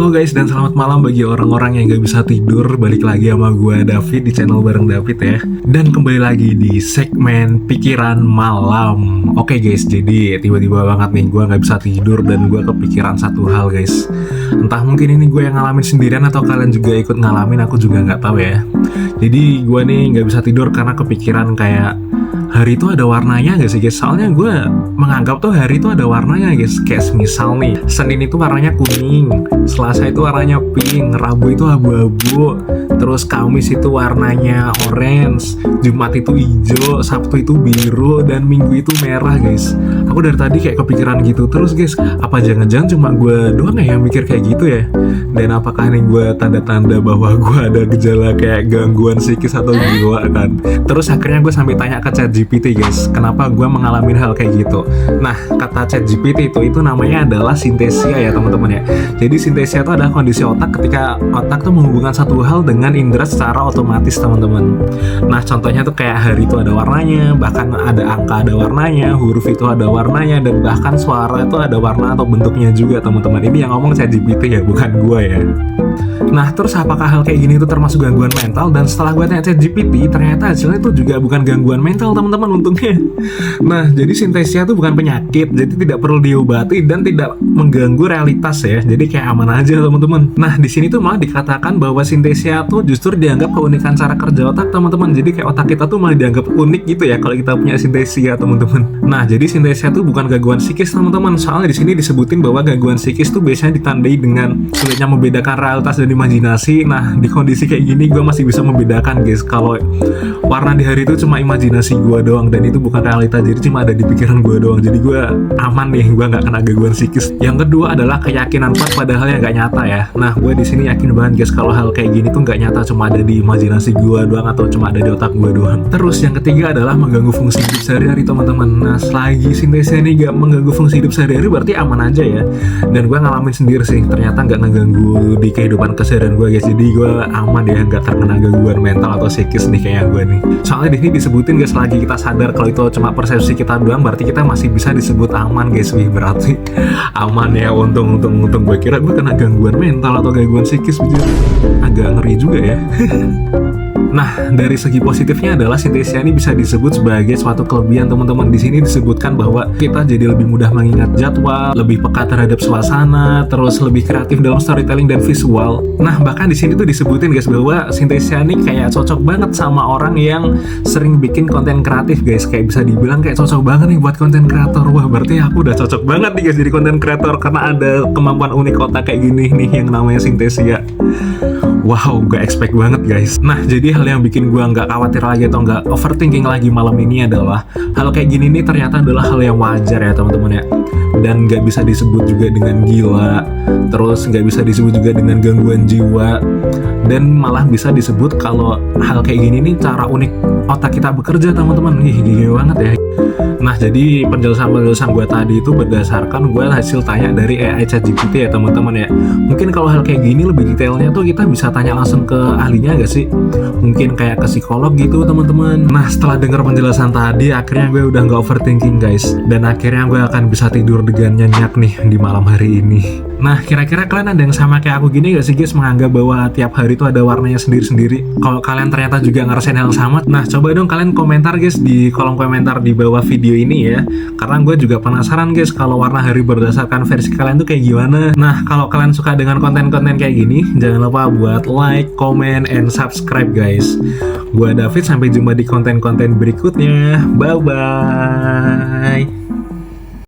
Halo guys, dan selamat malam bagi orang-orang yang gak bisa tidur. Balik lagi sama gue David di channel bareng David ya. Dan kembali lagi di segmen pikiran malam. Oke guys, jadi tiba-tiba banget nih gue gak bisa tidur dan gue kepikiran satu hal guys. Entah mungkin ini gue yang ngalamin sendirian atau kalian juga ikut ngalamin, aku juga gak tahu ya. Jadi gue nih gak bisa tidur karena kepikiran kayak hari itu ada warnanya gak sih guys? Soalnya gue menganggap tuh hari itu ada warnanya guys. Kayak misal nih, Senin itu warnanya kuning, Selasa itu warnanya pink, Rabu itu abu-abu, terus Kamis itu warnanya orange, Jumat itu hijau, Sabtu itu biru, dan Minggu itu merah guys. Aku dari tadi kayak kepikiran gitu terus guys. Apa jangan-jangan cuma gue doang ya yang mikir kayak gitu ya? Dan apakah ini gue tanda-tanda bahwa gue ada gejala kayak gangguan psikis atau jiwa kan? Terus akhirnya gue sampai tanya ke ChatGPT guys, kenapa gue mengalami hal kayak gitu. Nah, kata ChatGPT itu namanya adalah sintesia ya teman-teman ya. Jadi sintesia itu adalah kondisi otak ketika otak tuh menghubungkan satu hal dengan indera secara otomatis teman-teman. Nah, contohnya tuh kayak hari itu ada warnanya, bahkan ada angka ada warnanya, huruf itu ada warnanya, dan bahkan suara itu ada warna atau bentuknya juga teman-teman. Ini yang ngomong ChatGPT ya, bukan gue ya. Nah, terus apakah hal kayak gini itu termasuk gangguan mental? Dan setelah gue tanya ChatGPT, ternyata hasilnya itu juga bukan gangguan mental teman-teman untungnya. Nah, jadi sintesia itu bukan penyakit, jadi tidak perlu diobati dan tidak mengganggu realitas ya. Jadi kayak aman aja teman-teman. Nah, di sini tuh malah dikatakan bahwa sintesia tuh justru dianggap keunikan cara kerja otak teman-teman. Jadi kayak otak kita tuh malah dianggap unik gitu ya kalau kita punya sintesia teman-teman. Nah, jadi sintesia tuh bukan gangguan psikis teman-teman. Soalnya di sini disebutin bahwa gangguan psikis tuh biasanya ditandai dengan sulitnya membedakan realitas dan imajinasi. Nah, di kondisi kayak gini gue masih bisa membedakan guys kalau warna di hari itu cuma imajinasi gue doang dan itu bukan realita, jadi cuma ada di pikiran gue doang. Jadi gue aman nih, gue nggak kena gangguan psikis. Yang kedua adalah keyakinan kuat pada hal yang nggak nyata ya. Nah, gue di sini yakin banget guys kalau hal kayak gini tuh nggak nyata, cuma ada di imajinasi gue doang atau cuma ada di otak gue doang. Terus yang ketiga adalah mengganggu fungsi hidup sehari-hari teman-teman. Nah, selagi sintesia ini nggak mengganggu fungsi hidup sehari-hari berarti aman aja ya. Dan gue ngalamin sendiri sih, ternyata nggak ngeganggu di kehidupan keseharian gue guys. Jadi gue aman ya, nggak terkena gangguan mental atau psikis nih kayak gue nih. Soalnya di sini disebutin guys, selagi kita sadar kalau itu cuma persepsi kita doang, berarti kita masih bisa disebut aman guys. Wih, berarti aman ya. Untung gue kira gue kena gangguan mental atau gangguan psikis, agak ngeri juga ya. Nah, dari segi positifnya adalah sintesia ini bisa disebut sebagai suatu kelebihan teman-teman. Di sini disebutkan bahwa kita jadi lebih mudah mengingat jadwal, lebih peka terhadap suasana, terus lebih kreatif dalam storytelling dan visual. Nah, bahkan di sini tuh disebutin guys bahwa sintesia ini kayak cocok banget sama orang yang sering bikin konten kreatif guys. Kayak bisa dibilang kayak cocok banget nih buat konten kreator. Wah, berarti aku udah cocok banget nih guys jadi konten kreator karena ada kemampuan unik otak kayak gini nih yang namanya sintesia. Wow, gak expect banget guys. Nah, jadi hal yang bikin gue nggak khawatir lagi atau nggak overthinking lagi malam ini adalah hal kayak gini nih ternyata adalah hal yang wajar ya teman-teman ya. Dan nggak bisa disebut juga dengan gila, terus nggak bisa disebut juga dengan gangguan jiwa, dan malah bisa disebut kalau hal kayak gini nih cara unik otak kita bekerja teman-teman. Ih, gila banget ya. Nah, jadi penjelasan gue tadi itu berdasarkan gue hasil tanya dari AI ChatGPT ya teman-teman ya. Mungkin kalau hal kayak gini lebih detailnya tuh kita bisa tanya langsung ke ahlinya gak sih? Mungkin kayak ke psikolog gitu teman-teman. Nah, setelah dengar penjelasan tadi, akhirnya gue udah gak overthinking guys. Dan akhirnya gue akan bisa tidur dengan nyenyak nih di malam hari ini. Nah, kira-kira kalian ada yang sama kayak aku gini gak sih guys? Menganggap bahwa tiap hari itu ada warnanya sendiri-sendiri. Kalau kalian ternyata juga ngerasain hal yang sama, nah coba dong kalian komentar guys di kolom komentar di bawah video ini ya. Karena gue juga penasaran guys kalau warna hari berdasarkan versi kalian tuh kayak gimana. Nah, kalau kalian suka dengan konten-konten kayak gini, jangan lupa buat like, comment, and subscribe guys. Gua David, sampai jumpa di konten-konten berikutnya. Bye-bye.